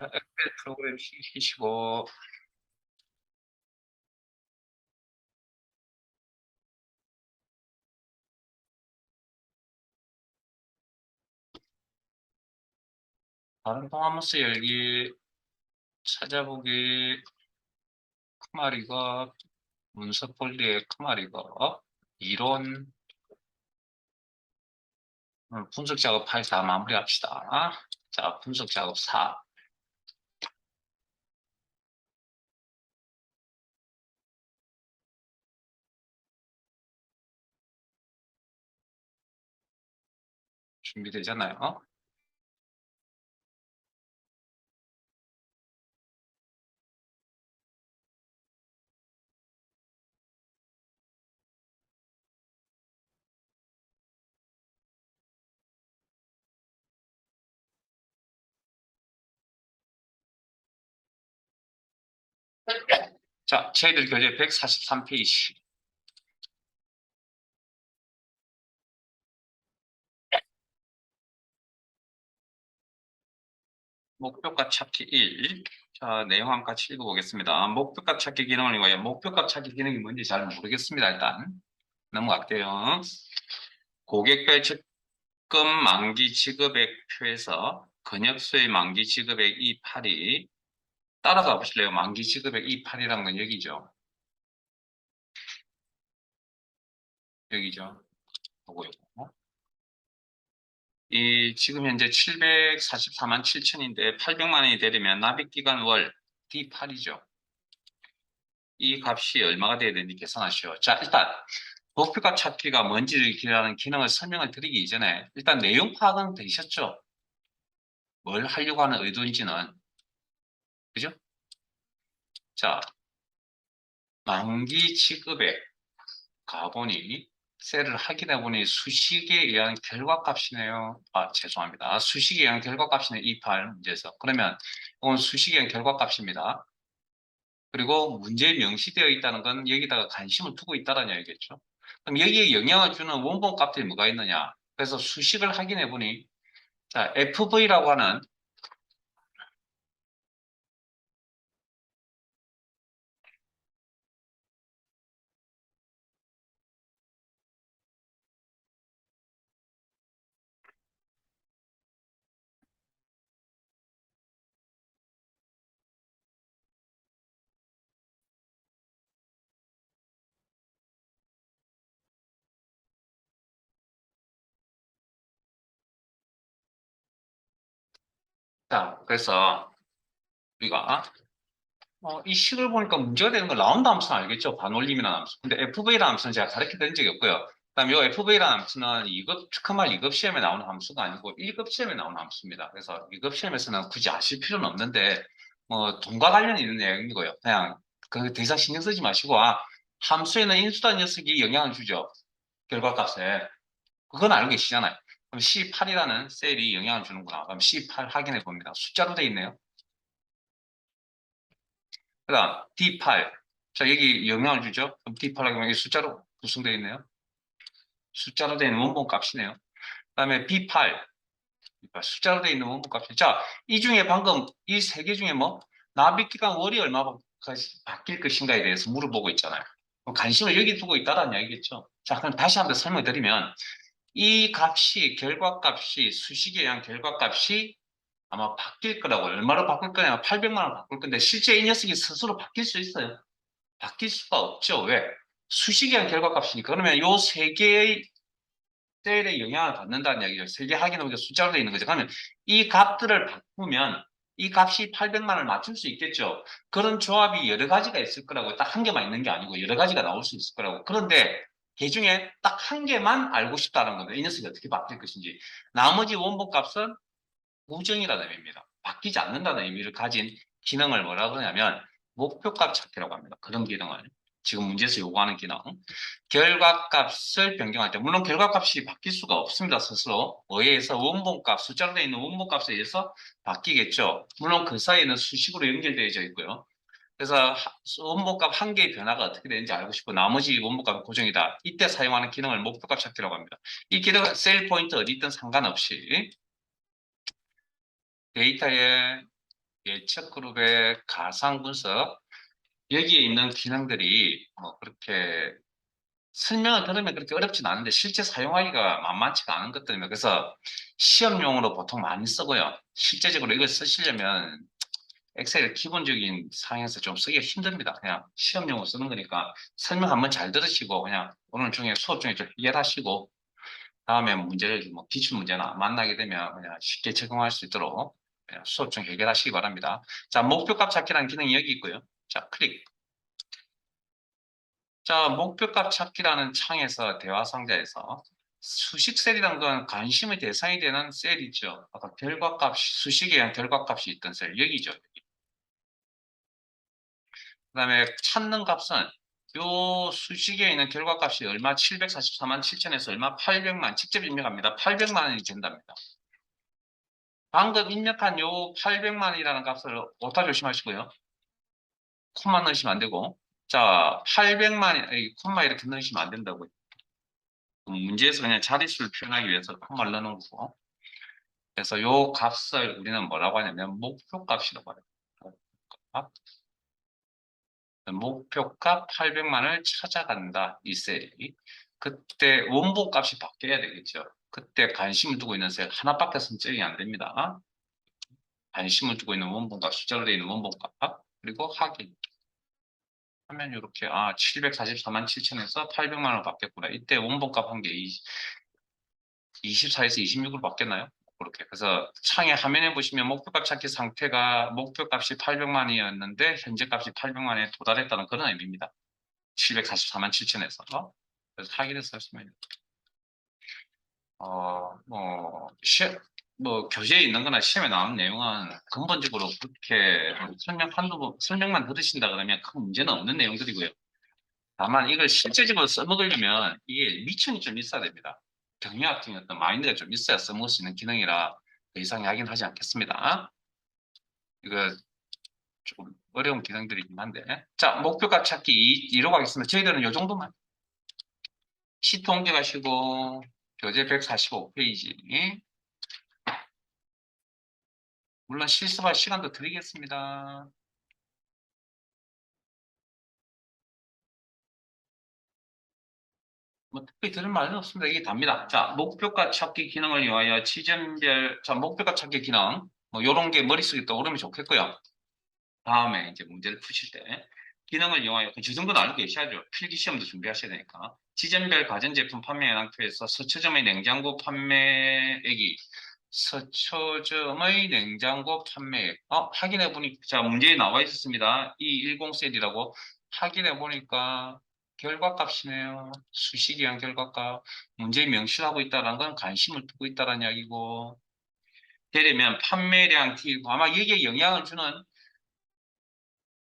엑셀 프로그램 시키시고 다른 동화문서 열기 찾아보기 크마리가 문서 폴리의 크마리가 이론 분석 작업 파일 다 마무리합시다. 자, 분석 작업 4. 준비되잖아요. 자, 저희들 교재 143페이지. 목표값 찾기 1. 자, 내용 한 같이 읽어보겠습니다. 목표값 찾기 기능을 위하여 목표값 찾기 기능이 뭔지 잘 모르겠습니다. 일단 넘어갈게요. 고객별 적금 만기 지급액표에서 근역수의 만기 지급액 28이 따라가 보실래요? 만기 지급액 28이라는 건 여기죠. 여기죠. 보고요. 이 지금 현재 744만 7천인데 800만 원이 되려면 납입기간 월 D8이죠. 이 값이 얼마가 돼야 되는지 계산하시오. 자, 일단 목표값 찾기가 뭔지를 기하는 기능을 설명을 드리기 이전에 일단 내용 파악은 되셨죠? 뭘 하려고 하는 의도인지는. 그죠? 자, 만기 지급액 가보니 셀을 확인해 보니 수식에 의한 결과값이네요. 아, 죄송합니다. 수식에 의한 결과값이네. 28 문제에서. 그러면 이건 수식에 의한 결과값입니다. 그리고 문제에 명시되어 있다는 건 여기다가 관심을 두고 있다는 얘기겠죠. 그럼 여기에 영향을 주는 원본 값들이 뭐가 있느냐? 그래서 수식을 확인해 보니 자, FV라고 하는 자, 그래서 우리가 이 식을 보니까 문제가 되는 건 라운드 함수는 알겠죠? 반올림이라는 함수. 근데 FV라는 함수는 제가 가르쳐 드린 적이 없고요. 그다음에 이 FV라는 함수는 2급, 특허말 2급 시험에 나오는 함수가 아니고 1급 시험에 나오는 함수입니다. 그래서 2급 시험에서는 굳이 아실 필요는 없는데 뭐 돈과 관련이 있는 내용이고요. 그냥 그 더 이상 신경 쓰지 마시고 함수에는 인수단 녀석이 영향을 주죠. 결과값에. 그건 알고 계시잖아요. 그럼 C8이라는 셀이 영향을 주는구나. 그럼 C8 확인해 봅니다. 숫자로 되어 있네요. 그다음 D8. 자, 여기 영향을 주죠. 그럼 D8하고 여기 숫자로 구성되어 있네요. 숫자로 되어 있는 원본 값이네요. 그다음에 B8. 숫자로 되어 있는 원본 값이. 자, 이 중에 방금 이 세 개 중에 뭐 납입기간 월이 얼마가 바뀔 것인가에 대해서 물어보고 있잖아요. 관심을 여기 두고 있다는 이야기겠죠. 자, 그럼 다시 한번 설명드리면 이 값이 결과값이 수식에 의한 결과값이 아마 바뀔 거라고. 얼마로 바꿀 거냐? 800만 원 바꿀 건데 실제 이 녀석이 스스로 바뀔 수 있어요. 바뀔 수가 없죠. 왜? 수식에 의한 결과값이니까. 그러면 요 세 개의 셀에 영향을 받는다는 이야기죠. 세 개 확인하면 숫자로 되어 있는 거죠. 그러면 이 값들을 바꾸면 이 값이 800만 원을 맞출 수 있겠죠. 그런 조합이 여러 가지가 있을 거라고. 딱 한 개만 있는 게 아니고 여러 가지가 나올 수 있을 거라고. 그런데 그 중에 딱 한 개만 알고 싶다는 건데 이 녀석이 어떻게 바뀔 것인지. 나머지 원본 값은 무정이라는 의미입니다. 바뀌지 않는다는 의미를 가진 기능을 뭐라고 하냐면 목표값 찾기라고 합니다. 그런 기능을. 지금 문제에서 요구하는 기능. 결과값을 변경할 때 물론 결과값이 바뀔 수가 없습니다. 스스로. 뭐에 의해서 원본값, 숫자로 되어 있는 원본값에 의해서 바뀌겠죠. 물론 그 사이에는 수식으로 연결되어 있고요. 그래서 원본값 한 개의 변화가 어떻게 되는지 알고 싶고 나머지 원본값은 고정이다. 이때 사용하는 기능을 목표값 찾기라고 합니다. 이 기능은 셀 포인트 어디 있든 상관없이 데이터에 예측 그룹의 가상 분석. 여기에 있는 기능들이 뭐 그렇게 설명을 들으면 그렇게 어렵진 않은데 실제 사용하기가 만만치가 않은 것들입니다. 그래서 시험용으로 보통 많이 쓰고요. 실제적으로 이걸 쓰시려면 엑셀 기본적인 상에서 좀 쓰기가 힘듭니다. 그냥 시험용으로 쓰는 거니까 설명 한번 잘 들으시고 그냥 오늘 중에 수업 중에 좀 해결하시고 다음에 문제를 뭐 기출 문제나 만나게 되면 그냥 쉽게 적용할 수 있도록 그냥 수업 중 해결하시기 바랍니다. 자, 목표값 찾기라는 기능이 여기 있고요. 자, 클릭. 자, 목표값 찾기라는 창에서 대화 상자에서 수식 셀이란 건 관심의 대상이 되는 셀이죠. 아까 결과값, 수식에 의한 결과값이 있던 셀, 여기죠. 그다음에 찾는 값은 요 수식에 있는 결과값이 얼마 744만 7천에서 얼마 800만 직접 입력합니다. 800만 원이 된답니다. 방금 입력한 요 800만이라는 값을 오타 조심하시고요. 콤마 넣으시면 안 되고 자 800만 콤마 이렇게 넣으시면 안 된다고요. 문제에서 그냥 자릿수를 표현하기 위해서 콤마를 넣는 거고 그래서 요 값을 우리는 뭐라고 하냐면 목표값이라고 해요. 목표값 800만을 찾아간다. 이 셀이. 그때 원본값이 바뀌어야 되겠죠. 그때 관심을 두고 있는 셀 하나밖에 선정이 안 됩니다. 관심을 두고 있는 원본값, 숫자로 되어 있는 원본값 그리고 확인 하면 이렇게 744만 7천에서 800만 원 바뀌었구나. 이때 원본값 한 게 24에서 26으로 바뀌었나요? 그렇게. 그래서 창의 화면에 보시면 목표값 찾기 상태가 목표값이 800만이었는데 현재 값이 800만에 도달했다는 그런 의미입니다. 744만 7천에서. 그래서 확인해서 하시면 뭐 교재에 있는 거나 시험에 나오는 내용은 근본적으로 그렇게 설명만 들으신다 그러면 큰 문제는 없는 내용들이고요. 다만 이걸 실제적으로 써먹으려면 이게 미천이 좀 있어야 됩니다. 경리학적인 어떤 마인드가 좀 있어야 써먹을 수 있는 기능이라 더 이상 이야기는 하지 않겠습니다. 이거 조금 어려운 기능들이긴 한데. 자, 목표값 찾기 2로 가겠습니다. 저희들은 이 정도만. 시트 옮겨가시고, 교재 145페이지. 물론 실습할 시간도 드리겠습니다. 뭐 특별히 들을 말은 없습니다. 이게 답니다. 자, 목표가 찾기 기능을 이용하여 지점별, 자, 목표가 찾기 기능. 뭐, 요런 게 머릿속에 떠오르면 좋겠고요. 다음에 이제 문제를 푸실 때. 기능을 이용하여, 그 정도는 알고 계셔야죠. 필기시험도 준비하셔야 되니까. 지점별 가전제품 판매 현황표에서 서초점의 냉장고 판매액이, 서초점의 냉장고 판매액. 확인해 보니까, 자, 문제에 나와 있었습니다. 이 10셀이라고. 확인해 보니까, 결과값이네요. 수식에 의한 결과값. 문제에 명시하고 있다는 건 관심을 두고 있다는 이야기고. 되려면 판매량 T, 아마 여기에 영향을 주는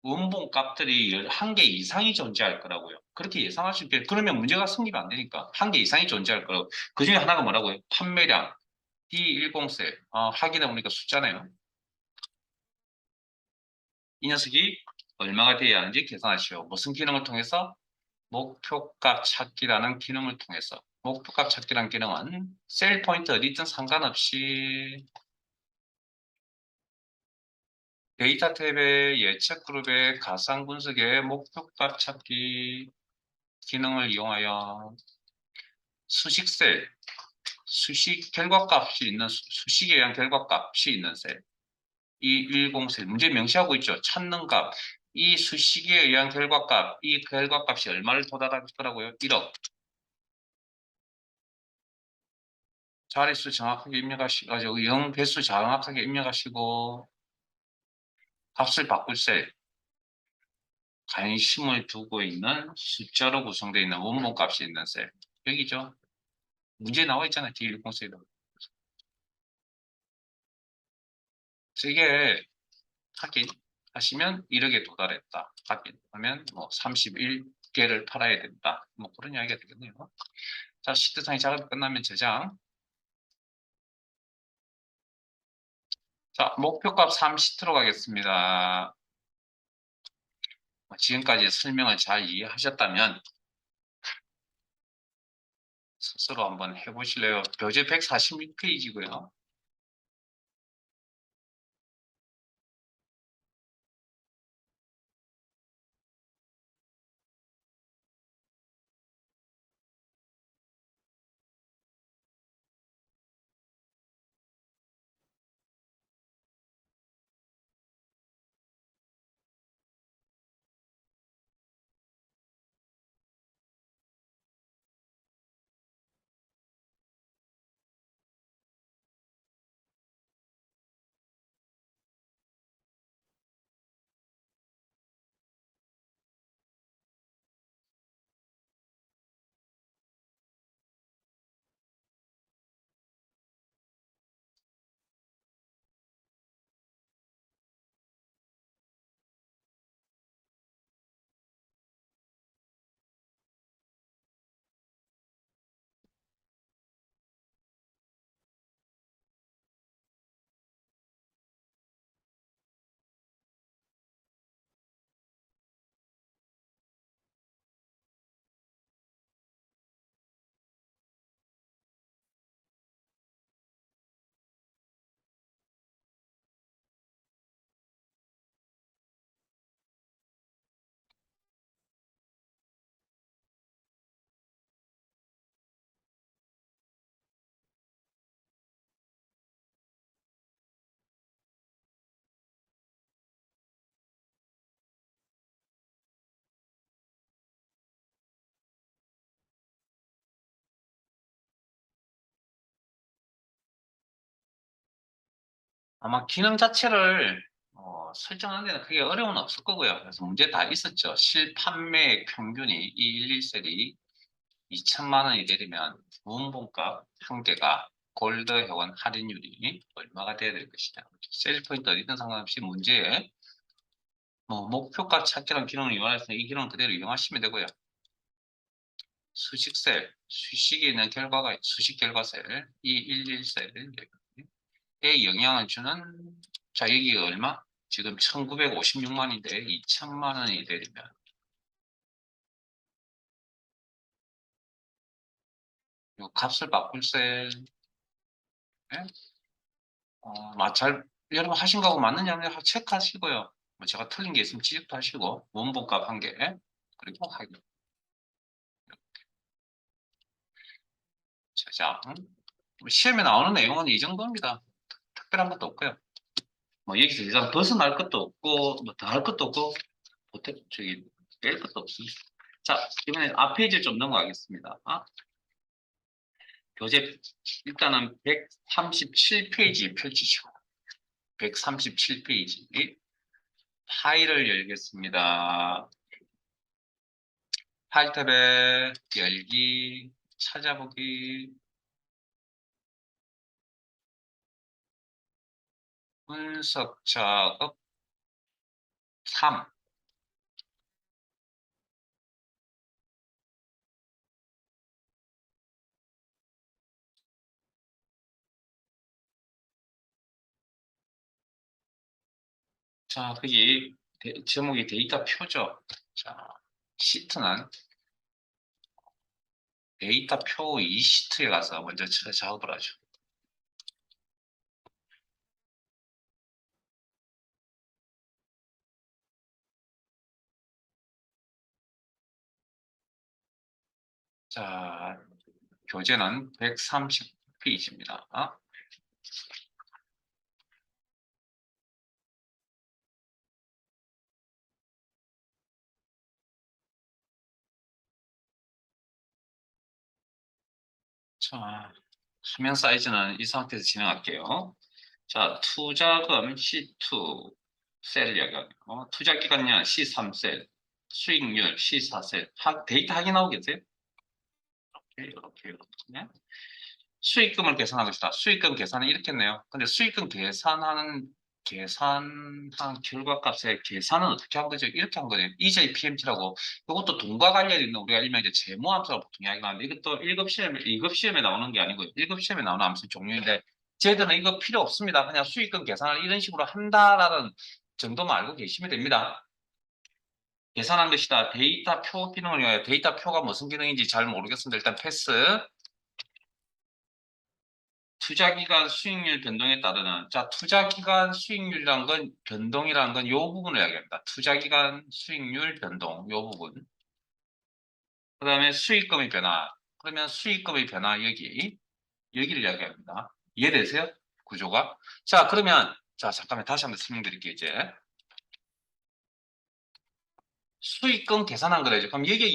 원본 값들이 한 개 이상이 존재할 거라고요. 그렇게 예상할 수 있게, 그러면 문제가 성립이 안 되니까 한 개 이상이 존재할 거라고. 그 중에 하나가 뭐라고요? 판매량 D10셀. 확인해 보니까 숫자네요. 이 녀석이 얼마가 돼야 하는지 계산하시오. 무슨 기능을 통해서? 목표값 찾기라는 기능을 통해서. 목표값 찾기라는 기능은 셀 포인트 어디 있든 상관없이 데이터 탭의 예측 그룹의 가상 분석의 목표값 찾기 기능을 이용하여 수식셀, 수식 결과값이 있는 수식에 의한 결과값이 있는 셀, 이 10셀 문제 명시하고 있죠. 찾는 값, 이 수식에 의한 결과값, 이 결과값이 얼마를 도달할 거라고요? 1억. 자릿수 정확하게 입력하시고, 영 배수 정확하게 입력하시고, 값을 바꿀 셀, 관심을 두고 있는 숫자로 구성되어 있는 원본 값이 있는 셀. 여기죠. 문제 나와 있잖아요. D10셀도. 이게 확인하시면 1억에 도달했다. 확인하면 뭐 31개를 팔아야 된다. 뭐 그런 이야기가 되겠네요. 자, 시트상의 작업이 끝나면 저장. 자, 목표값 3시트로 가겠습니다. 지금까지 설명을 잘 이해하셨다면 스스로 한번 해보실래요? 교재 146페이지고요. 아마 기능 자체를 설정하는 데는 크게 어려움은 없을 거고요. 그래서 문제 다 있었죠. 실판매액 평균이 이 11셀이 2천만 원이 내리면 부분본값 한 개가 골드 회원 할인율이 얼마가 돼야 될 것이냐. 세일 포인트 어디든 상관없이 문제에 목표값 찾기란 기능을 이용해서 이 기능 그대로 이용하시면 되고요. 수식셀, 수식에 있는 결과가 수식 결과셀, 이 11셀에 영향을 주는 자 여기 얼마? 지금 1956만인데 2천만 원이 되면 요 값을 바꿀 셀 잘, 여러분 하신 거하고 맞느냐 체크하시고요. 뭐 제가 틀린 게 있으면 지적도 하시고, 원본값 한 개, 그리고 하기. 자, 뭐 시험에 나오는 내용은 이 정도입니다. 특별한 것도 없고요. 뭐 여기서 이상 벗어날 것도 없고, 뭐 더 할 것도 없고, 저기 뺄 것도 없습니다. 자, 이번에 앞 페이지 좀 넘어가겠습니다. 교재 일단은 137페이지 펼치시고, 137페이지 파일을 열겠습니다. 파일 탭에 열기, 찾아보기, 분석 작업 3. 자, 거기 제목이 데이터 표죠. 자, 시트는 데이터 표 이 시트에 가서 먼저 작업을 하죠. 자, 교재는 130페이지입니다. 자, 화면 사이즈는 이 상태에서 진행할게요. 자, 투자금 C2 셀 이야기하네요. 투자기간량 C3셀, 수익률 C4셀. 데이터 확인하고 계세요? 이렇게. 수익금을 계산한 것이다. 수익금 계산은 이렇게 했네요. 근데 수익금 계산한 결과값의 계산은 어떻게 한 거죠? 이렇게 한 거예요. EJPMT라고. 이것도 돈과 관련이 있는 우리가 일명 이제 재무함수라고 보통 이야기가 하는데 이것도 1급 시험에 나오는 게 아니고요. 1급 시험에 나오는 함수 종류인데 쟤들은 이거 필요 없습니다. 그냥 수익금 계산을 이런 식으로 한다라는 정도만 알고 계시면 됩니다. 계산한 것이다. 데이터 표 기능을 이용하여 데이터 표가 무슨 기능인지 잘 모르겠습니다. 일단 패스. 투자기간 수익률 변동에 따르는 투자기간 수익률이란 건 변동이라는 건 이 부분을 이야기합니다. 투자기간 수익률 변동 이 부분. 그 다음에 수익금의 변화. 그러면 수익금의 변화 여기를 이야기합니다. 이해되세요? 구조가? 자 그러면 잠깐만 다시 한번 설명드릴게요. 이제 수익금 계산한 거래죠. 그럼 여기에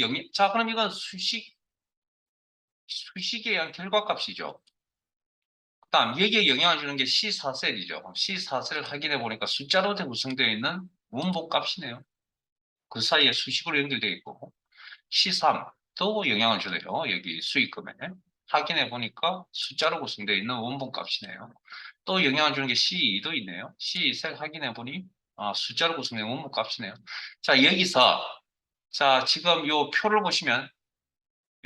그럼 이건 수식에 의한 결과값이죠. 다음 여기에 영향을 주는 게 C4셀이죠. C4셀을 확인해 보니까 숫자로 구성되어 있는 원본값이네요. 그 사이에 수식으로 연결되어 있고 C3도 영향을 주네요. 여기 수익금에 확인해 보니까 숫자로 구성되어 있는 원본값이네요. 또 영향을 주는 게 C2도 있네요. C2셀 확인해 보니 숫자로 구성된 원본값이네요. 자 여기서 지금 요 표를 보시면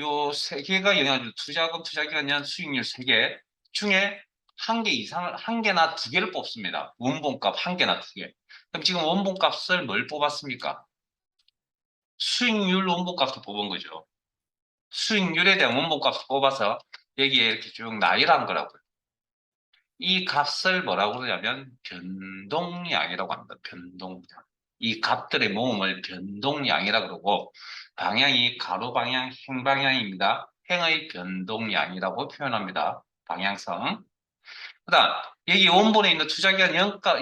요 세 개가 영향을 주는 투자금, 투자기간 수익률 세 개 중에 한 개 이상을 한 개나 두 개를 뽑습니다. 원본값 한 개나 두 개. 그럼 지금 원본값을 뭘 뽑았습니까? 수익률 원본값을 뽑은 거죠. 수익률에 대한 원본값을 뽑아서 여기에 이렇게 쭉 나열한 거라고요. 이 값을 뭐라고 그러냐면 변동량이라고 합니다. 변동량. 이 값들의 모음을 변동량이라고 그러고 방향이 가로 방향, 행 방향입니다. 행의 변동량이라고 표현합니다. 방향성. 그다음 여기 원본에 있는 투자기간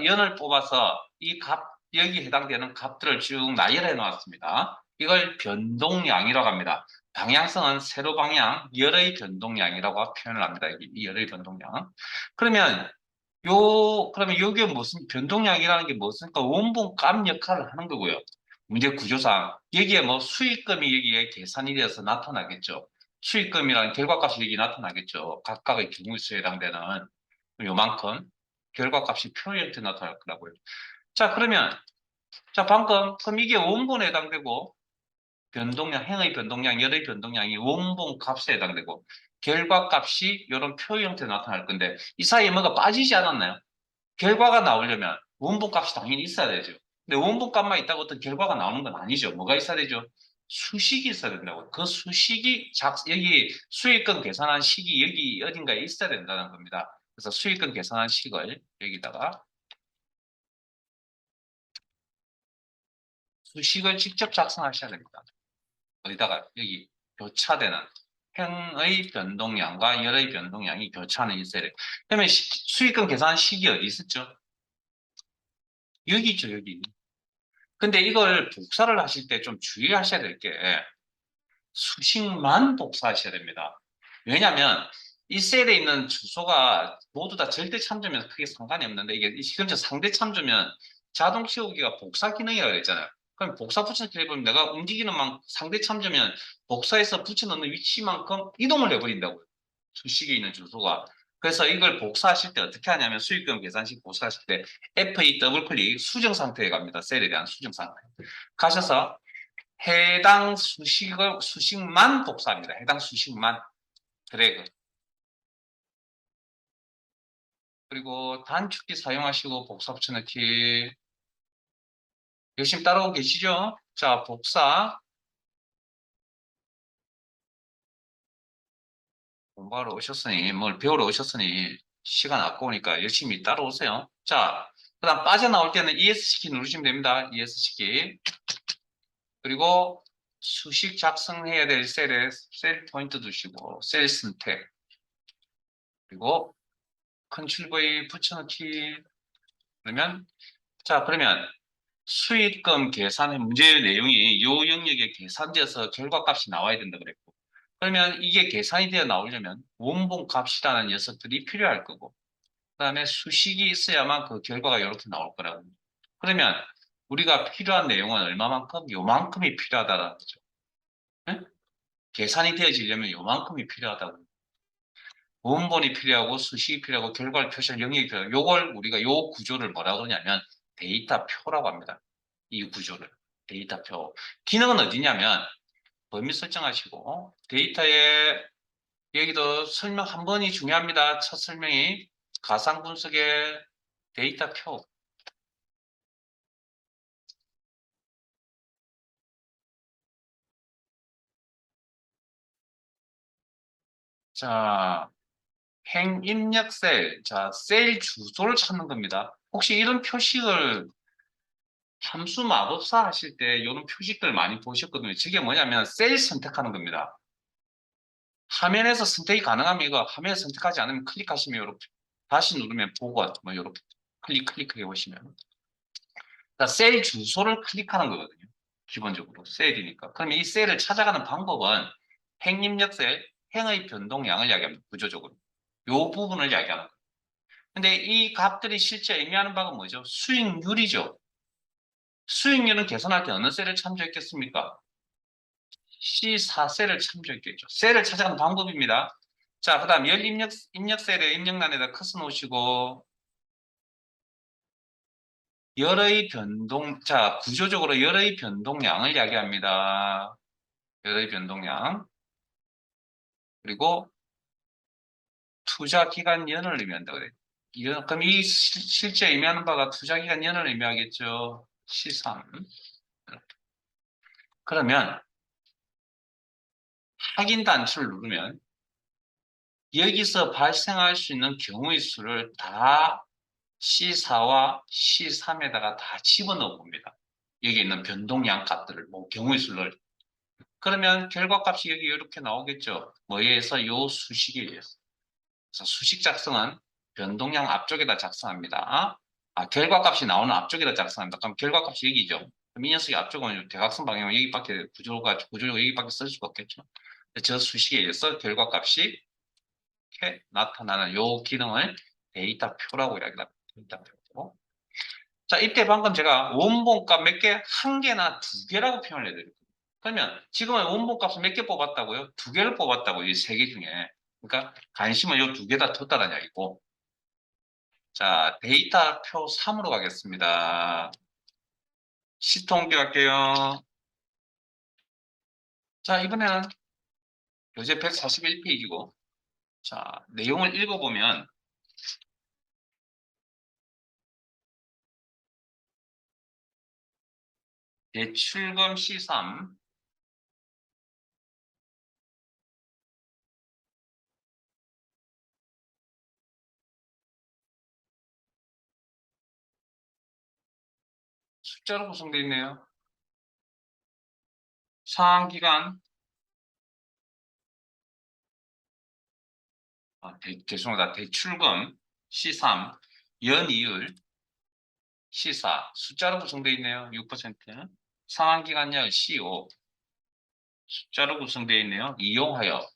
연을 뽑아서 여기 해당되는 값들을 쭉 나열해 놓았습니다. 이걸 변동량이라고 합니다. 방향성은 세로 방향, 열의 변동량이라고 표현을 합니다. 이 열의 변동량. 그러면 그러면 이게 무슨 변동량이라는 게 무엇입니까? 원본값 역할을 하는 거고요. 문제 구조상 여기에 뭐 수익금이 여기에 계산이 되어서 나타나겠죠. 수익금이라는 결과값이 여기 나타나겠죠. 각각의 경우수에 해당되는 요만큼 결과값이 표 형태 나타날 거라고요. 자, 그러면 자 방금 그럼 이게 원본에 해당되고 변동량, 행의 변동량, 열의 변동량이 원본 값에 해당되고 결과값이 이런 표 형태로 나타날 건데 이 사이에 뭐가 빠지지 않았나요? 결과가 나오려면 원본 값이 당연히 있어야 되죠. 근데 원본 값만 있다고 어떤 결과가 나오는 건 아니죠. 뭐가 있어야 되죠? 수식이 있어야 된다고. 그 수식이 여기 수익금 계산한 식이 여기 어딘가에 있어야 된다는 겁니다. 그래서 수익금 계산한 식을 여기다가 수식을 직접 작성하셔야 됩니다. 어디다가 여기 교차되는 행의 변동량과 열의 변동량이 교차하는 일세를. 그러면 수익금 계산 식이 어디 있었죠? 여기 있죠, 여기. 근데 이걸 복사를 하실 때 좀 주의하셔야 될 게 수식만 복사하셔야 됩니다. 왜냐하면 이 셀에 있는 주소가 모두 다 절대 참조면 크게 상관이 없는데 이게 현재 상대 참조면 자동 채우기가 복사 기능이라고 했잖아요. 그럼 복사 붙여넣기 해보면 내가 움직이는 만큼 상대 참조면 복사해서 붙여넣는 위치만큼 이동을 해버린다고요. 수식에 있는 주소가. 그래서 이걸 복사하실 때 어떻게 하냐면 수익금 계산식 복사하실 때 F2 더블 클릭 수정 상태에 갑니다. 셀에 대한 수정 상태. 가셔서 해당 수식만 복사합니다. 해당 수식만 드래그. 그리고 단축키 사용하시고 복사 붙여넣기. 열심히 따라오고 계시죠? 자, 복사. 공부하러 오셨으니, 뭘 배우러 오셨으니 시간 아까우니까 열심히 따라오세요. 자, 그 다음 빠져나올 때는 ESC 키 누르시면 됩니다. ESC 키. 그리고 수식 작성해야 될 셀에 셀 포인트 두시고 셀 선택. 그리고 컨트롤 V 붙여넣기. 그러면 수익금 계산의 문제의 내용이 이 영역에 계산되어서 결과값이 나와야 된다 그랬고 그러면 이게 계산이 되어 나오려면 원본값이라는 녀석들이 필요할 거고 그다음에 수식이 있어야만 그 결과가 이렇게 나올 거라고. 그러면 우리가 필요한 내용은 얼마만큼? 요만큼이 필요하다는 거죠. 네? 계산이 되어지려면 요만큼이 필요하다고. 원본이 필요하고 수식이 필요하고 결과를 표시할 영역이 필요하고 요걸 우리가 요 구조를 뭐라 그러냐면 데이터표라고 합니다. 이 구조를. 데이터표. 기능은 어디냐면 범위 설정하시고 데이터에 여기도 설명 한 번이 중요합니다. 첫 설명이 가상 분석의 데이터표. 자, 행 입력 셀. 자, 셀 주소를 찾는 겁니다. 혹시 이런 표식을 함수 마법사 하실 때 이런 표식들 많이 보셨거든요. 저게 뭐냐면 셀 선택하는 겁니다. 화면에서 선택이 가능하면 이거 화면에 선택하지 않으면 클릭하시면 이렇게 다시 누르면 보건 뭐 이렇게 클릭해 보시면 셀 주소를 클릭하는 거거든요. 기본적으로 셀이니까. 그러면 이 셀을 찾아가는 방법은 행 입력 셀, 행의 변동량을 이야기합니다. 구조적으로. 이 부분을 이야기하는 거예요. 근데 이 값들이 실제 의미하는 바가 뭐죠? 수익률이죠. 수익률은 계산할 때 어느 셀을 참조했겠습니까? C4셀을 참조했겠죠. 셀을 찾아가는 방법입니다. 자, 그 다음 열 입력 셀의 입력란에다 커서 놓으시고 열의 변동, 자, 구조적으로 열의 변동량을 이야기합니다. 열의 변동량. 그리고 투자 기간 연을 의미한다 그래. 그럼 이 실제 의미하는 바가 투자 기간 연을 의미하겠죠. C3. 그러면 확인 단추를 누르면 여기서 발생할 수 있는 경우의 수를 다 C4와 C3에다가 다 집어넣어 봅니다. 여기 있는 변동량 값들을, 뭐 경우의 수를. 그러면 결과값이 여기 이렇게 나오겠죠. 뭐에 의해서 요 수식에 의해서. 그래서 수식 작성은 변동량 앞쪽에다 작성합니다. 결과값이 나오는 앞쪽에다 작성합니다. 그럼 결과값이 여기죠. 그럼 이 녀석이 앞쪽은 대각선 방향은 여기밖에 구조적으로 여기밖에 쓸 수가 없겠죠. 저 수식에 의해서 결과값이 이렇게 나타나는 요 기능을 데이터표라고 이야기합니다. 데이터표. 자, 이때 방금 제가 원본값 몇 개? 한 개나 두 개라고 표현을 해드렸거든요. 그러면 지금은 원본값을 몇 개 뽑았다고요? 두 개를 뽑았다고요. 이 세 개 중에. 그러니까 관심은 이 두 개 다 뒀다는 이야기고. 자, 데이터표 3으로 가겠습니다. 시통기 갈게요. 자, 이번에는 교재 141페이지고. 자, 내용을 읽어보면 대출금 C3, 숫자로 구성되어 있네요. 상환기간, 죄송합니다. 대출금 C3, 연이율 C4, 숫자로 구성되어 있네요. 6%. 상환기간열 C5, 숫자로 구성되어 있네요. 이용하여.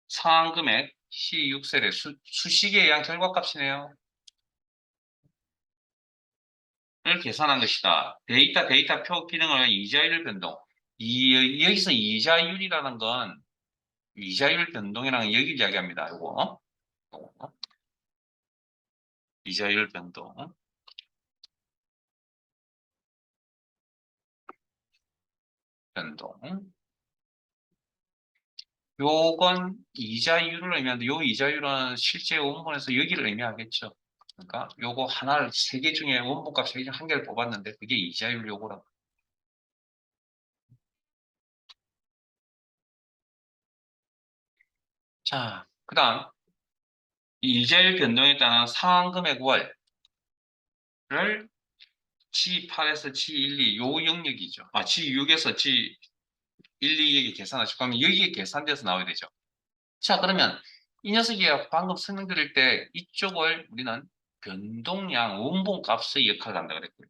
상환금액 C6셀의 수식에 의한 결과값이네요. 를 계산한 것이다. 데이터표 기능을 이자율 변동. 여기서 이자율이라는 건 이자율 변동이라는 건 여기 이야기합니다. 요거. 이자율 변동. 요건 이자율을 의미하는데 요 이자율은 실제 원본에서 여기를 의미하겠죠. 그러니까 요거 하나를 세 개 중에 원본값 세 개 중 한 개를 뽑았는데 그게 이자율 요거라고. 자, 그다음 이자율 변동에 따른 상환금액 월을 G8에서 G12 요 영역이죠. G6에서 G12에게 계산하시고 그러면 여기에 계산돼서 나와야 되죠. 자, 그러면 이 녀석이 방금 설명드릴 때 이쪽을 우리는 변동량 원본값의 역할을 한다 그랬고요.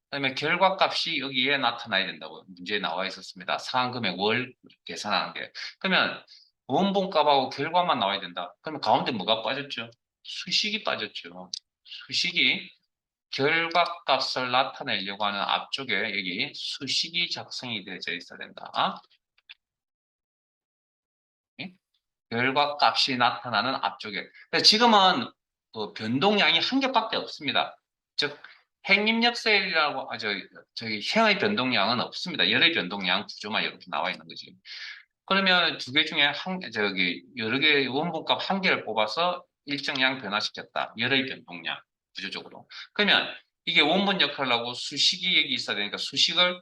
그다음에 결과값이 여기에 나타나야 된다고 문제에 나와 있었습니다. 상한금액 월 계산하는 게. 그러면 원본값하고 결과만 나와야 된다. 그러면 가운데 뭐가 빠졌죠? 수식이 빠졌죠. 수식이 결과값을 나타내려고 하는 앞쪽에 여기 수식이 작성이 되어 있어야 된다. 예? 결과값이 나타나는 앞쪽에. 지금은 그 변동량이 한 개밖에 없습니다. 즉 행입력셀이라고 저기 행의 변동량은 없습니다. 열의 변동량 구조만 이렇게 나와 있는 거지. 그러면 두 개 중에 여러 개의 원본값 한 개를 뽑아서 일정량 변화시켰다. 열의 변동량 구조적으로. 그러면 이게 원본 역할을 하고 수식이 여기 있어야 되니까 수식을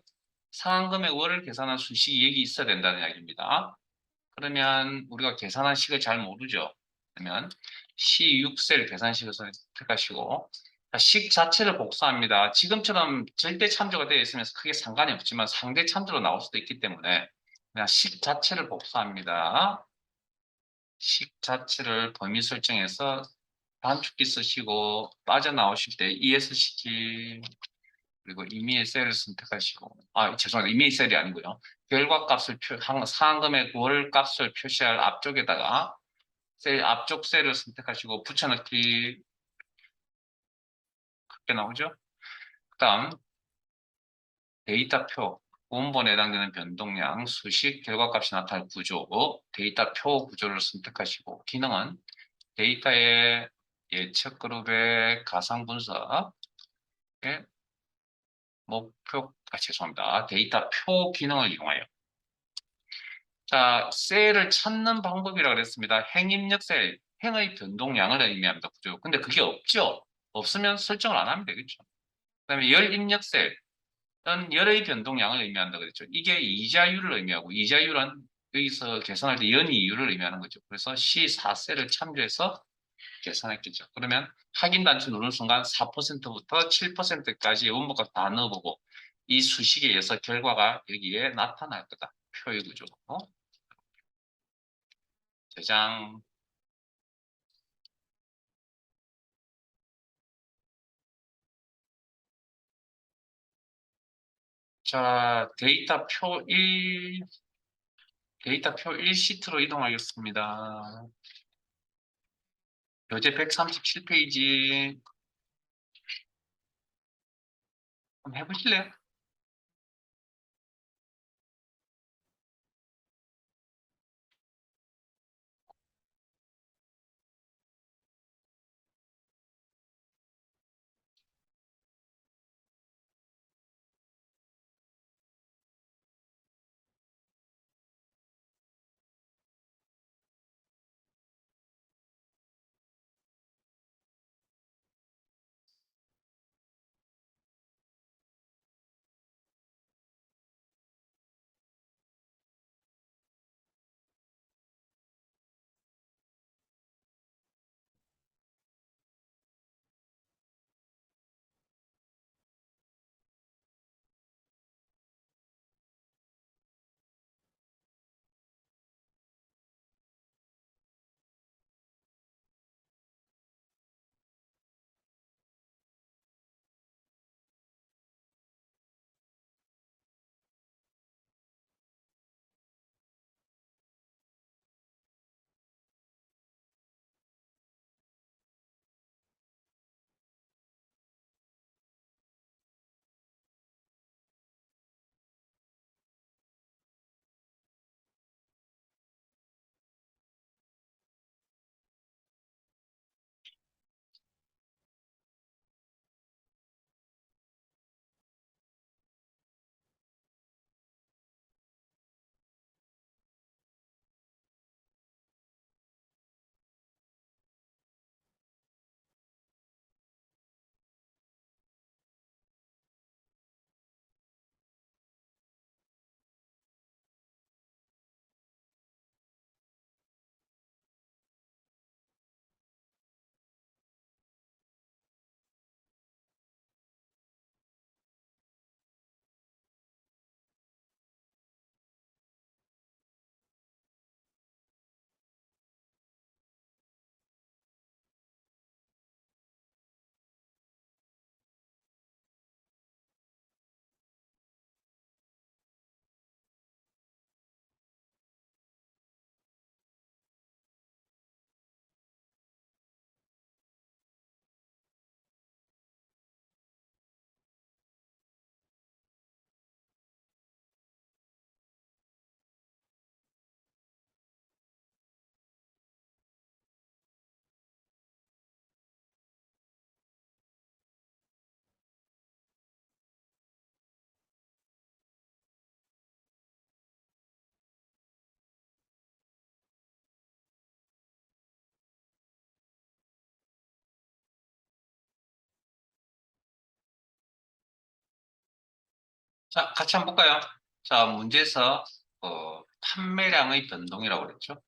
상한금액 월을 계산한 수식이 여기 있어야 된다는 이야기입니다. 그러면 우리가 계산한 식을 잘 모르죠. 그러면 C6셀 계산식을 선택하시고 식 자체를 복사합니다. 지금처럼 절대 참조가 되어 있으면서 크게 상관이 없지만 상대 참조로 나올 수도 있기 때문에 그냥 식 자체를 복사합니다. 식 자체를 범위 설정해서 단축키 쓰시고 빠져나오실 때 ESC키 그리고 임의의 셀을 선택하시고 죄송합니다. 임의의 셀이 아니고요. 결과값을 상한금액 월 값을 표시할 앞쪽에다가 셀 앞쪽 셀을 선택하시고 붙여넣기 크게 나오죠. 그다음 데이터표 원본에 해당되는 변동량 수식 결과값이 나타날 구조 데이터표 구조를 선택하시고 기능은 데이터의 예측 그룹의 가상 분석의 목표 죄송합니다. 데이터표 기능을 이용하여 자, 셀을 찾는 방법이라고 그랬습니다. 행입력 셀, 행의 변동량을 의미합니다. 그죠? 근데 그게 없죠? 없으면 설정을 안 하면 되겠죠. 그다음에 열 입력 셀은 열의 변동량을 의미한다 그랬죠. 이게 이자율을 의미하고 이자율은 여기서 계산할 때 연이율을 의미하는 거죠. 그래서 C4셀을 참조해서 계산했겠죠. 그러면 확인 단추 누르는 순간 4%부터 7%까지 원본값 다 넣어보고 이 수식에 의해서 결과가 여기에 나타날 거다. 표의 구조. 저장. 자, 데이터표 1시트로 이동하겠습니다. 교재 137페이지 한번 해보실래요? 자, 같이 한번 볼까요? 자, 문제에서 판매량의 변동이라고 그랬죠.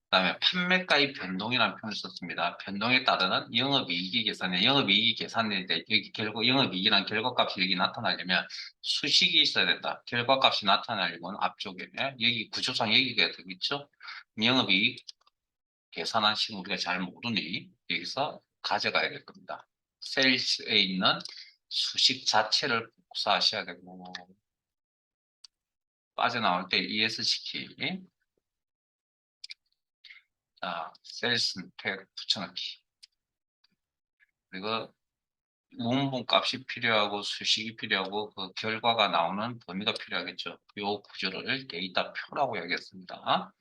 그다음에 판매가의 변동이라는 표현을 썼습니다. 변동에 따르는 영업이익이 계산에 영업이익이 계산되는데 여기 결국 영업이익이란 결과값이 여기 나타나려면 수식이 있어야 된다. 결과값이 나타나려면 앞쪽에 여기 구조상 여기가 되겠죠. 영업이익 계산한 식은 우리가 잘 모르니 여기서 가져가야 될 겁니다. 세일스에 있는 수식 자체를 복사하셔야 되고 빠져나올 때 ES시키 자, 셀스 택 붙여넣기 그리고 무음분 값이 필요하고 수식이 필요하고 그 결과가 나오는 범위가 필요하겠죠. 이 구조를 데이터표라고 하겠습니다.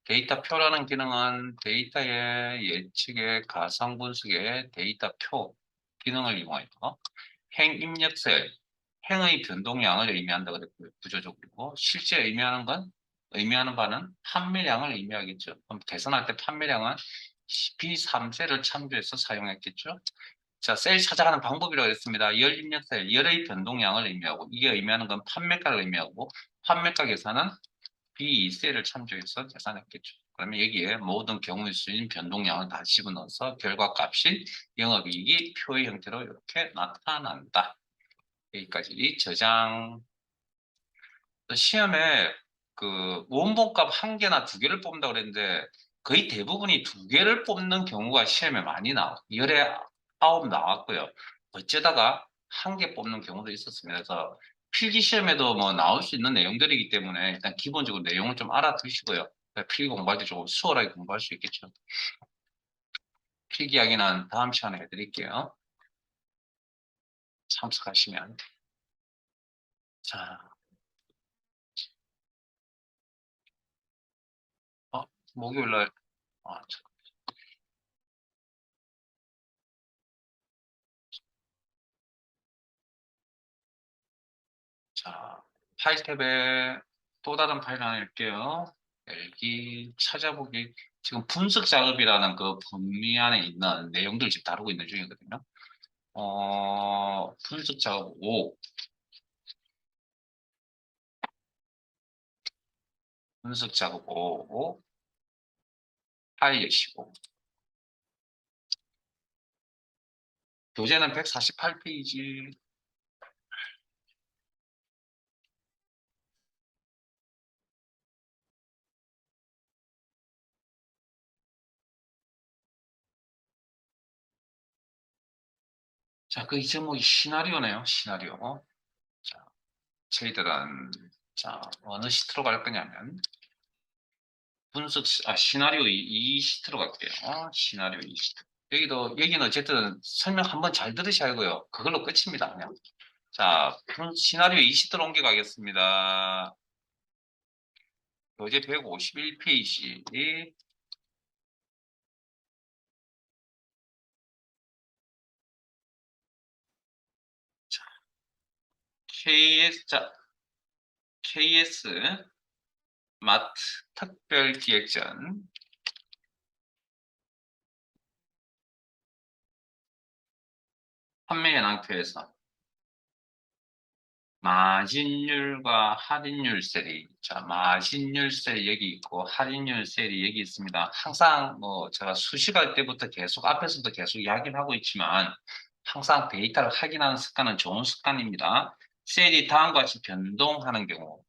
데이터표라는 기능은 데이터의 예측의 가상 분석의 데이터표 기능을 이용하여 행 입력셀, 행의 변동량을 의미한다 그랬고요. 구조적으로 실제 의미하는 바는 판매량을 의미하겠죠. 그럼 계산할 때 판매량은 B3셀을 참조해서 사용했겠죠. 자, 셀 찾아가는 방법이라고 했습니다. 열 입력셀, 열의 변동량을 의미하고 이게 의미하는 건 판매가를 의미하고 판매가 계산은 B2셀을 참조해서 계산했겠죠. 그러면 여기에 모든 경우의 수인 변동량을 다 집어넣어서 결과값인 영업이익이 표의 형태로 이렇게 나타난다. 여기까지 저장. 시험에 그 원본값 한 개나 두 개를 뽑는다고 그랬는데 거의 대부분이 두 개를 뽑는 경우가 시험에 많이 나와요. 열에 9 나왔고요. 어쩌다가 한 개 뽑는 경우도 있었습니다. 그래서 필기 시험에도 뭐 나올 수 있는 내용들이기 때문에 일단 기본적으로 내용을 좀 알아두시고요. 필기 공부할 때 조금 수월하게 공부할 수 있겠죠. 필기하기는 다음 시간에 해드릴게요. 참석하시면. 자, 어, 목요일 날, 아, 자, 파일 탭에 또 다른 파일 하나 열게요. 열기, 찾아보기. 지금 분석 작업이라는 그 범위 안에 있는 내용들 지금 다루고 있는 중이거든요. 분석 작업 5. 분석 작업 5. 파일 여시고. 교재는 148페이지. 자, 그 제목이 시나리오네요. 시나리오. 자, 저희들은, 자, 어느 시트로 갈 거냐면, 시나리오 이 시트로 갈게요. 시나리오 이 시트. 여기는 어쨌든 설명 한번 잘 들으셔야 하고요. 그걸로 끝입니다. 그냥. 자, 시나리오 이 시트로 옮겨가겠습니다. 교재 151페이지. 자, KS 마트 특별기획전. 판매 현황표에서 마진율과 할인율 셀이, 자, 마진율 셀이 여기 있고 할인율 셀이 여기 있습니다. 항상 뭐 제가 수식할 때부터 계속 앞에서도 계속 이야기를 하고 있지만 항상 데이터를 확인하는 습관은 좋은 습관입니다. 셀이 다음과 같이 변동하는 경우,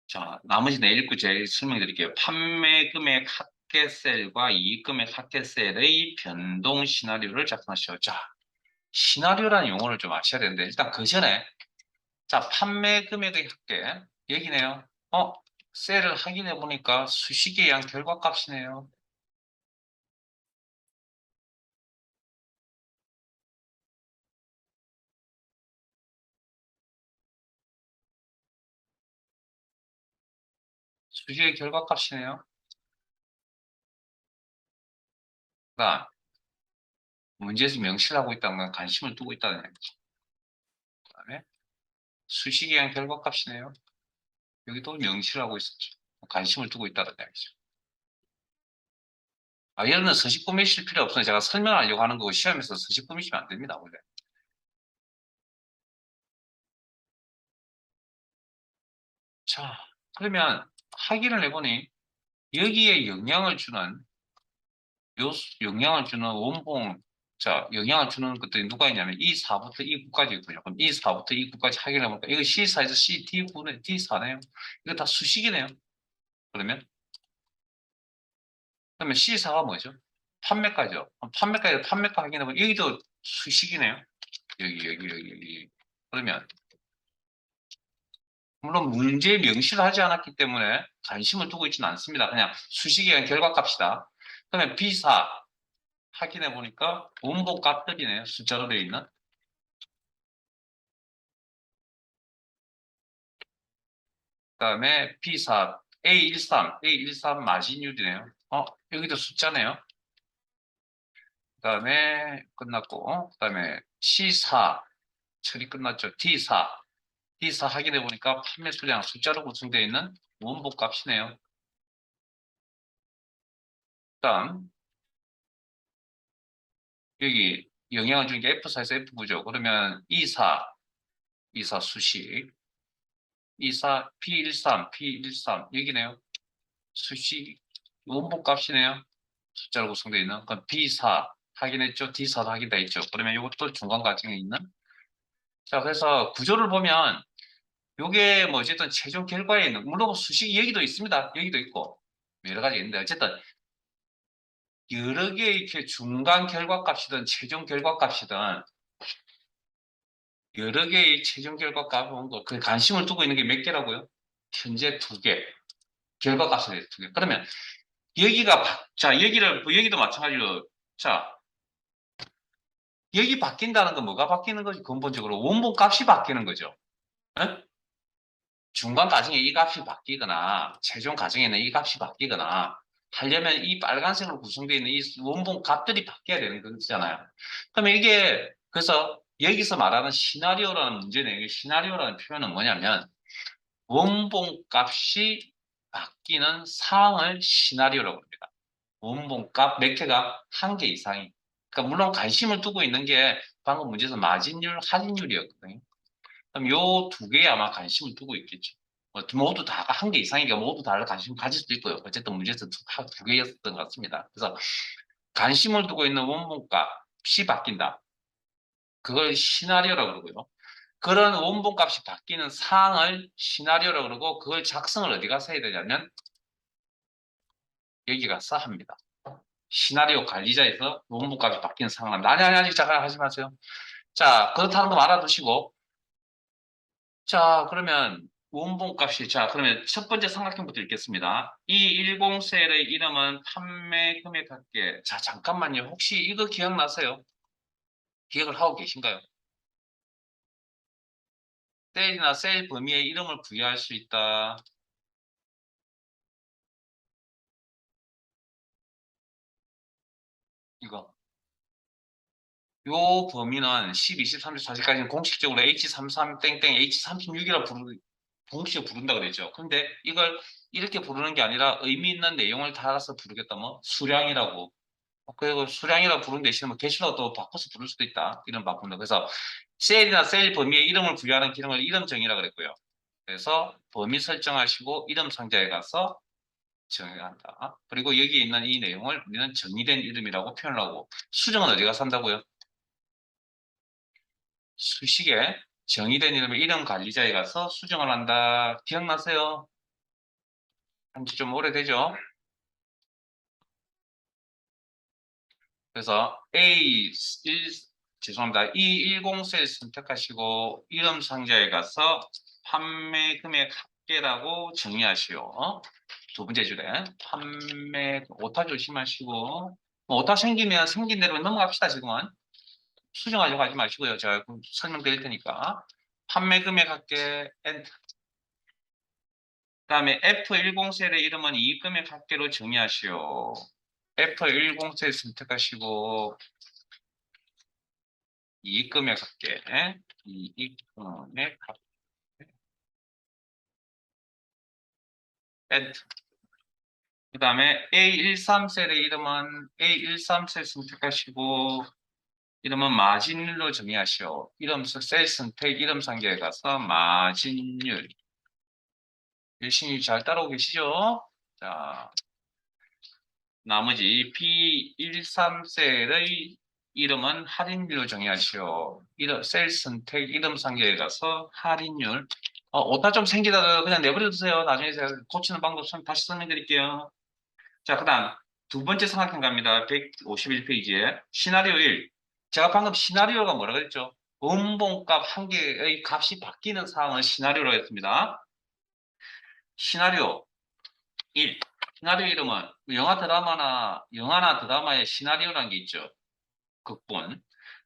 자, 나머지는 읽고 제가 설명드릴게요. 판매 금액 합계 셀과 이익 금액 합계 셀의 변동 시나리오를 작성하시오. 자, 시나리오라는 용어를 좀 아셔야 되는데 일단 그 전에, 자, 판매 금액의 합계 여기네요. 셀을 확인해 보니까 수식에 의한 결과값이네요. 수식의 결과값이네요. 그러니까 문제에서 명시하고 있다는 건 관심을 두고 있다는 얘기죠. 그다음에 수식에 의한 결과값이네요. 여기도 명시하고 있었죠. 관심을 두고 있다는 얘기죠. 예를 들어 서식 꾸미실 필요 없어요. 제가 설명하려고 하는 거고 시험에서 서식 꾸미시면 안 됩니다. 원래. 자, 그러면 확인을 해보니 여기에 영향을 주는 원봉, 자, 영향을 주는 것들이 누가 있냐면 이 4부터 이 9까지 있군요. 그럼 이 4부터 이 9까지 확인해 보니까 이거 C4에서 C, D9네, D4네요. 이거 다 수식이네요. 그러면 C4가 뭐죠? 판매가죠. 판매가 확인해 보면 여기도 수식이네요. 여기. 그러면 물론 문제 명시를 하지 않았기 때문에 관심을 두고 있지는 않습니다. 그냥 수식에 의한 결과값이다. 그러면 B4 확인해 보니까 원본 값들이네요. 숫자로 되어 있는. 그다음에 B4 A13 마진율이네요. 여기도 숫자네요. 그다음에 끝났고, 그다음에 C4 처리 끝났죠. D4 확인해 보니까 판매 수량 숫자로 구성되어 있는 원본 값이네요. 그다음 여기 영향을 주는 게 F4에서 F9죠. 그러면 E4 수식, E4 P13 여기네요. 수식 원본 값이네요. 숫자로 구성되어 있는. 그럼 B4 확인했죠. D4도 확인돼 있죠. 그러면 이것도 중간 과정에 있는. 자, 그래서 구조를 보면 요게 뭐 어쨌든 최종 결과에 있는, 물론 뭐 수식이 여기도 있습니다. 여기도 있고 여러 가지 있는데 어쨌든 여러 개의 이렇게 중간 결과값이든 최종 결과값이든 여러 개의 최종 결과값은 그 관심을 두고 있는 게 몇 개라고요? 현재 2개. 결과값을 2개. 그러면 여기도 마찬가지로, 자, 여기 바뀐다는 건 뭐가 바뀌는 거지? 근본적으로 원본 값이 바뀌는 거죠. 예? 중간 과정에 이 값이 바뀌거나, 최종 과정에는 이 값이 바뀌거나, 하려면 이 빨간색으로 구성되어 있는 이 원본 값들이 바뀌어야 되는 거잖아요. 그러면 그래서 여기서 말하는 시나리오라는 문제 내용의 시나리오라는 표현은 뭐냐면, 원본 값이 바뀌는 상황을 시나리오라고 합니다. 원본 값 몇 개가 한 개 이상이. 그러니까 물론 관심을 두고 있는 게 방금 문제에서 마진율, 할인율이었거든요. 그럼 요 두 개에 아마 관심을 두고 있겠죠. 모두 다 한 개 이상이니까 모두 다 관심 가질 수도 있고요. 어쨌든 문제에서 두 개였던 것 같습니다. 그래서 관심을 두고 있는 원본 값이 바뀐다. 그걸 시나리오라고 그러고요. 그런 원본 값이 바뀌는 사항을 시나리오라고 그러고 그걸 작성을 어디 가서 해야 되냐면 여기 가서 합니다. 시나리오 관리자에서 원본 값이 바뀌는 상황을 아니 아직 잠깐 하지 마세요. 자, 그렇다는 거 알아두시고 자, 그러면 원본 값이 자, 그러면 첫 번째 삼각형부터 읽겠습니다. 이 10셀의 이름은 판매 금액 합계. 자, 잠깐만요. 혹시 이거 기억나세요? 기억을 하고 계신가요? 셀이나 셀 범위에 이름을 부여할 수 있다. 이거. 요 범위는 10, 20, 30, 40까지는 공식적으로 H33 땡땡 H36이라 공식적으로 부른다 그랬죠. 근데 이걸 이렇게 부르는 게 아니라 의미 있는 내용을 달아서 부르겠다 뭐 수량이라고. 그리고 수량이라고 부르는 대신에 뭐 개수라고 또 바꿔서 부를 수도 있다. 이런 바꾼다. 그래서 셀이나 셀 범위에 이름을 부여하는 기능을 이름 정의라 그랬고요. 그래서 범위 설정하시고 이름 상자에 가서 정의한다. 그리고 여기에 있는 이 내용을 우리는 정의된 이름이라고 표현을 하고 수정은 어디 가서 한다고요? 수식에 정의된 이름의 이름 관리자에 가서 수정을 한다. 기억나세요? 한지 좀 오래되죠? 그래서 죄송합니다. E10셀 선택하시고 이름 상자에 가서 판매 금액 합계라고 정의하시오. 두 번째 줄에 판매 오타 조심하시고 뭐 오타 생긴 대로 넘어갑시다. 지금은 수정하려고 하지 마시고요. 제가 설명드릴 테니까 판매 금액 합계 엔터. 그다음에 F10셀의 이름은 이익금액 합계로 정의하시오. F10셀 선택하시고 이익금액 합계, 이익금액 합계, 엔터. 그 다음에 A13셀의 이름은 A13셀 선택하시고 이름은 마진율로 정의하시오. 셀 선택, 이름 상자에 가서 마진율. 열심히 잘 따라오고 계시죠? 자, 나머지 B13셀의 이름은 할인율로 정의하시오. 셀 선택, 이름 상자에 가서 할인율. 오타 좀 생기다가 그냥 내버려 두세요. 나중에 제가 고치는 방법 다시 설명드릴게요. 자, 그 다음 두 번째 삼각형 갑니다. 151페이지에 시나리오 1. 제가 방금 시나리오가 뭐라 그랬죠? 원본값 한 개의 값이 바뀌는 상황을 시나리오라고 했습니다. 시나리오 1. 시나리오 이름은 영화나 드라마의 시나리오라는 게 있죠. 극본.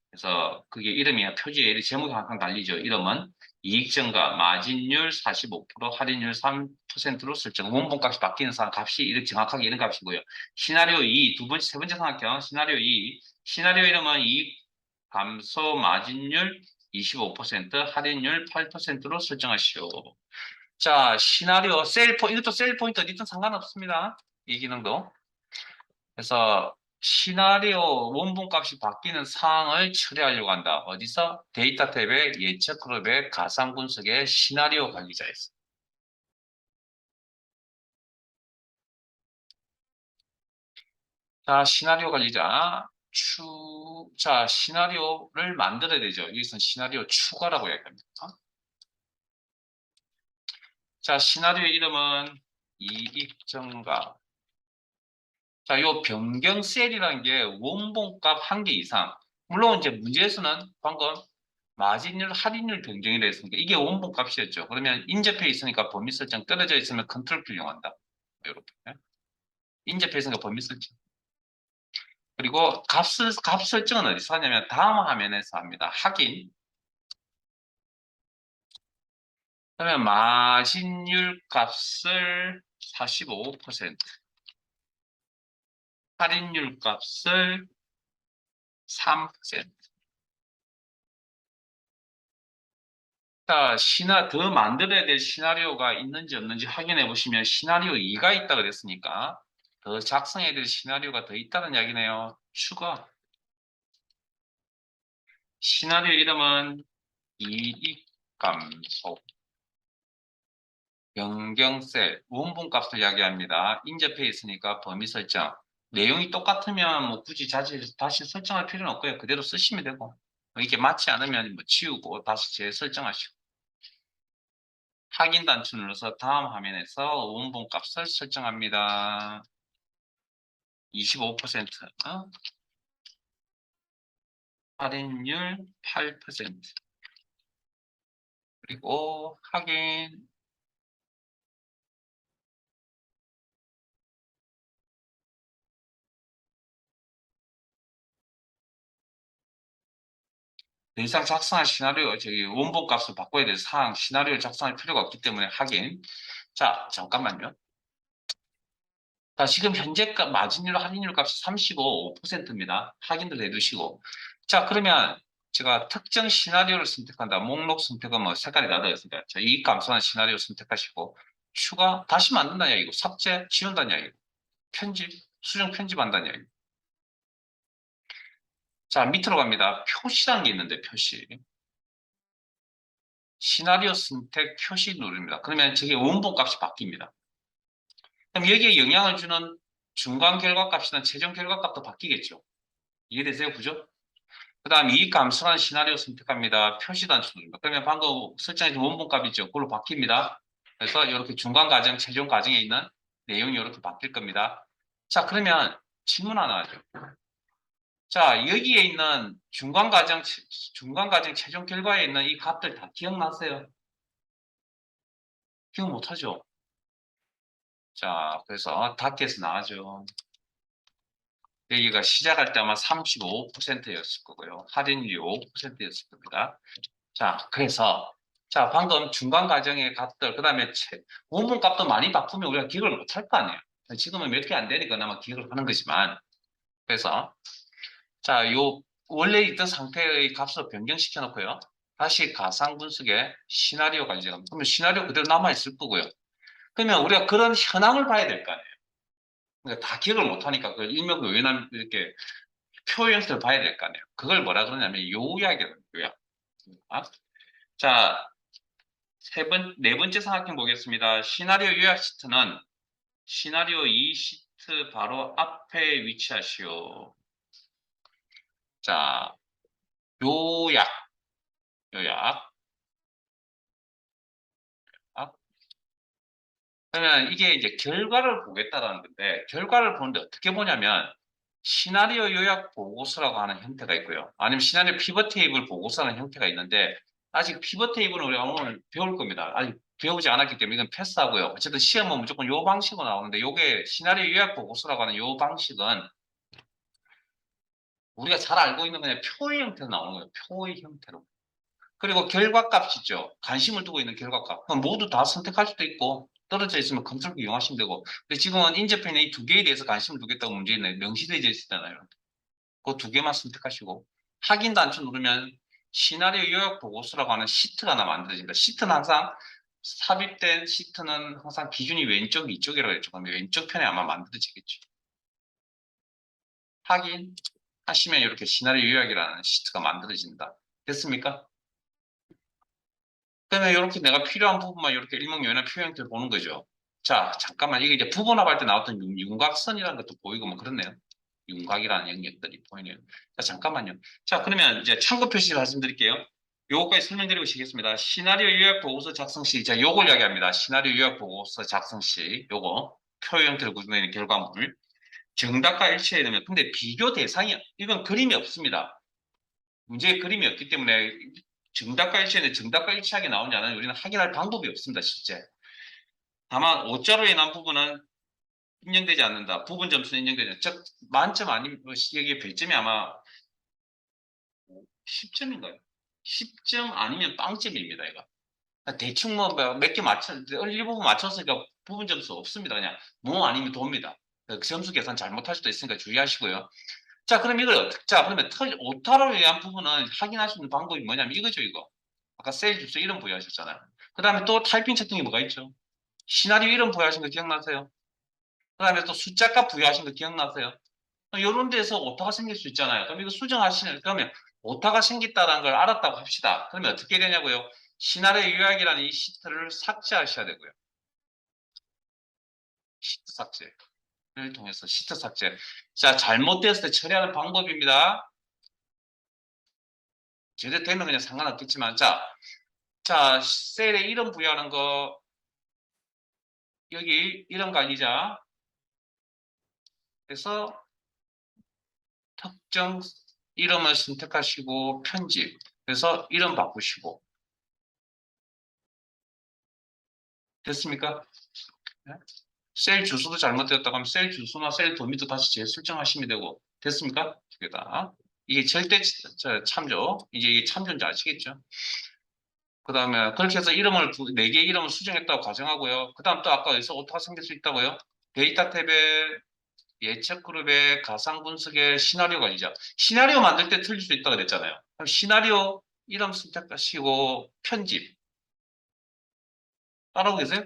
그래서 그게 이름이 표지에 제목이 항상 달리죠. 이름은 이익 증가, 마진율 45%, 할인율 3%로 설정. 원본값이 바뀌는 상황 값이 이렇게 정확하게 이런 값이고요. 시나리오 2, 세 번째 삼각형 시나리오 2. 시나리오 이름은 이익 감소, 마진율 25%, 할인율 8%로 설정하시오. 자, 시나리오 이것도 셀 포인트 어디든 상관없습니다. 이 기능도. 그래서 시나리오 원본값이 바뀌는 사항을 처리하려고 한다. 어디서? 데이터 탭의 예측 그룹의 가상 분석의 시나리오 관리자에서. 자, 시나리오 관리자. 시나리오를 만들어야 되죠. 여기서는 시나리오 추가라고 이야기합니다. 자, 시나리오 이름은 이익 증가. 자, 요 변경 셀이라는 게 원본값 한 개 이상. 물론 이제 문제에서는 방금 마진율, 할인율 변경이 됐으니까 이게 원본값이었죠. 그러면 인접해 있으니까 범위 설정 떨어져 있으면 컨트롤 P 이용한다. 이렇게. 인접해서가 범위 설정. 그리고 값 설정은 어디서 하냐면 다음 화면에서 합니다. 확인. 그러면 마진율 값을 45%, 할인율 값을 3%. 자, 더 만들어야 될 시나리오가 있는지 없는지 확인해 보시면 시나리오 2가 있다 그랬으니까 더 작성해야 될 시나리오가 더 있다는 이야기네요. 추가. 시나리오 이름은 이익 감소. 변경셀, 원본값을 이야기합니다. 인접해 있으니까 범위 설정. 내용이 똑같으면 뭐 굳이 다시 설정할 필요는 없고요. 그대로 쓰시면 되고. 이게 맞지 않으면 뭐 지우고 다시 재설정하시고. 확인 단추 눌러서 다음 화면에서 원본값을 설정합니다. 25%, 할인율 8%, 그리고 확인. 더 이상 작성할 시나리오, 원본 값을 바꿔야 될 사항, 시나리오를 작성할 필요가 없기 때문에 확인. 자, 잠깐만요. 자, 지금 현재가 마진율, 할인율 값이 35%입니다. 확인도 해두시고. 자, 그러면 제가 특정 시나리오를 선택한다. 목록 선택은 뭐 색깔이 나되어 있습니다. 자, 이익 감소한 시나리오 선택하시고, 추가, 다시 만든다는 이야기고, 삭제, 지운다는 이야기고, 편집, 수정 편집한다는 이야기고. 자, 밑으로 갑니다. 표시라는 게 있는데, 표시. 시나리오 선택 표시 누릅니다. 그러면 저게 원본 값이 바뀝니다. 그럼 여기에 영향을 주는 중간 결과값이나 최종 결과값도 바뀌겠죠. 이해되세요? 그죠? 그 다음 이익 감소한 시나리오 선택합니다. 표시 단추 누릅니다. 그러면 방금 설정해준 원본 값이죠. 그걸로 바뀝니다. 그래서 이렇게 중간 과정, 최종 과정에 있는 내용이 이렇게 바뀔 겁니다. 자, 그러면 질문 하나 하죠. 자, 여기에 있는 중간 과정, 최종 결과에 있는 이 값들 다 기억나세요? 기억 못하죠? 자, 그래서 닫게서 나가죠. 여기가 시작할 때 아마 35%였을 거고요. 할인율이 5%였을 겁니다. 자, 그래서 자, 방금 중간 과정의 값들, 그 다음에 원본 값도 많이 바꾸면 우리가 기억을 못 할 거 아니에요. 지금은 몇 개 안 되니까 아마 기억을 하는 거지만. 그래서 자, 원래 있던 상태의 값을 변경시켜 놓고요. 다시 가상 분석에 시나리오가 이제 그러면 시나리오 그대로 남아 있을 거고요. 그러면 우리가 그런 현황을 봐야 될 거 아니에요. 그러니까 다 기억을 못 하니까 그 일명요연 이렇게 표 형태를 봐야 될 거 아니에요. 그걸 뭐라 그러냐면 요약이라는 요약. 자, 네 번째 삼각형 보겠습니다. 시나리오 요약 시트는 시나리오 2 시트 바로 앞에 위치하시오. 자, 요약, 요약. 그러면 이게 이제 결과를 보겠다라는 건데, 결과를 보는데 어떻게 보냐면, 시나리오 요약 보고서라고 하는 형태가 있고요. 아니면 시나리오 피벗 테이블 보고서라는 형태가 있는데, 아직 피벗 테이블은 우리가 오늘 배울 겁니다. 아직 배우지 않았기 때문에 이건 패스하고요. 어쨌든 시험은 무조건 요 방식으로 나오는데, 요게 시나리오 요약 보고서라고 하는 요 방식은 우리가 잘 알고 있는 그냥 표의 형태로 나오는 거예요. 표의 형태로. 그리고 결과값이죠. 관심을 두고 있는 결과값. 그럼 모두 다 선택할 수도 있고 떨어져 있으면 검색기 이용하시면 되고. 근데 지금은 인접해있는 이 두 개에 대해서 관심을 두겠다고 문제있네. 명시되어 있잖아요. 그 두 개만 선택하시고 확인 단추 누르면 시나리오 요약 보고서라고 하는 시트가 하나 만들어집니다. 시트는 항상 삽입된 시트는 항상 기준이 왼쪽, 이쪽이라고 했죠. 그러면 왼쪽 편에 아마 만들어지겠죠. 확인 하시면 이렇게 시나리오 요약이라는 시트가 만들어진다. 됐습니까? 그러면 이렇게 내가 필요한 부분만 이렇게 일목요연한 표 형태를 보는 거죠. 자, 잠깐만. 이게 이제 부분합할 때 나왔던 윤곽선이라는 것도 보이고 뭐 그렇네요. 윤곽이라는 영역들이 보이네요. 자, 잠깐만요. 자, 그러면 이제 참고 표시 말씀드릴게요. 요거까지 설명드리고 시겠습니다. 시나리오 요약 보고서 작성 시, 자, 요걸 이야기합니다. 시나리오 요약 보고서 작성 시, 요거 표 형태로 구성되는 결과물. 정답과 일치해야 되면, 근데 비교 대상이, 이건 그림이 없습니다. 문제의 그림이 없기 때문에 정답과 일치하는데 정답과 일치하게 나오지 않으면 우리는 확인할 방법이 없습니다, 실제. 다만 오자로 인한 부분은 인정되지 않는다. 부분 점수는 인정되지 않는다. 즉, 만점 아니면, 여기 별점이 아마 10점인가요? 10점 아니면 빵점입니다, 이거. 대충 뭐 몇 개 일부분 맞췄으니까 부분 점수 없습니다. 그냥 뭐 아니면 돕니다. 그 점수 계산 잘못할 수도 있으니까 주의하시고요. 자, 그럼 자, 그러면 오타를 위한 부분은 확인할 수 있는 방법이 뭐냐면 이거죠, 이거. 아까 세일 주소 이름 부여하셨잖아요. 그 다음에 또 타이핑 채팅이 뭐가 있죠? 시나리오 이름 부여하신 거 기억나세요? 그 다음에 또 숫자값 부여하신 거 기억나세요? 이런 데서 오타가 생길 수 있잖아요. 그럼 이거 그러면 오타가 생겼다는 걸 알았다고 합시다. 그러면 어떻게 되냐고요? 시나리오 요약이라는 이 시트를 삭제하셔야 되고요. 시트 삭제를 통해서 시트 삭제. 자, 잘못되었을 때 처리하는 방법입니다. 제대로 되면 그냥 상관없겠지만, 자, 셀에 이름 부여하는 거, 여기 이름 관리자. 그래서 특정 이름을 선택하시고 편집. 그래서 이름 바꾸시고. 됐습니까? 네? 셀 주소도 잘못되었다고 하면 셀 주소나 셀 도미도 다시 재설정하시면 되고. 됐습니까? 두 개 다. 이게 절대 참조. 이제 이게 참조인지 아시겠죠? 그 다음에 그렇게 해서 네 개의 이름을 수정했다고 가정하고요. 그 다음 또 아까 여기서 오타가 생길 수 있다고요? 데이터 탭에 예측 그룹의 가상 분석의 시나리오 관리자. 시나리오 만들 때 틀릴 수 있다고 그랬잖아요. 그럼 시나리오 이름 선택하시고 편집. 따라오고 계세요?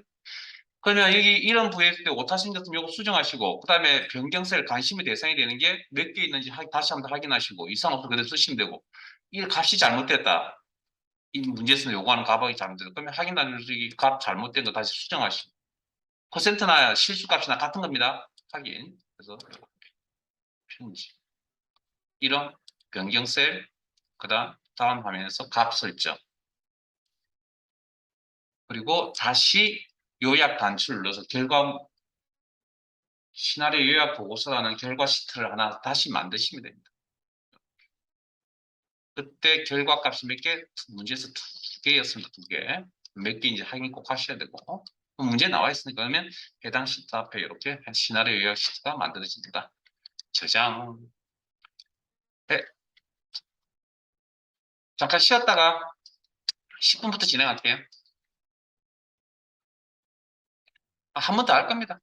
그러면 여기 이름 부여했을 때 오타 생겼으면 이거 수정하시고 그 다음에 변경셀 관심의 대상이 되는 게 몇 개 있는지 다시 한번 확인하시고 이상 없으면 그대로 쓰시면 되고 이 값이 잘못됐다. 이 문제에서 요구하는 값이 잘못됐다. 그러면 확인하는 값 잘못된 거 다시 수정하시고 퍼센트나 실수값이나 같은 겁니다. 확인. 그래서 편집. 이름 변경셀 그다음 다음 화면에서 값 설정. 그리고 다시 요약 단추를 눌러서 시나리오 요약 보고서라는 결과 시트를 하나 다시 만드시면 됩니다. 그때 결과 값이 몇 개? 문제에서 두 개였습니다. 두 개. 몇 개인지 확인 꼭 하셔야 되고. 문제 나와 있으니까 그러면 해당 시트 앞에 이렇게 시나리오 요약 시트가 만들어집니다. 저장. 네. 잠깐 쉬었다가 10분부터 진행할게요. 한 번 더 할 겁니다.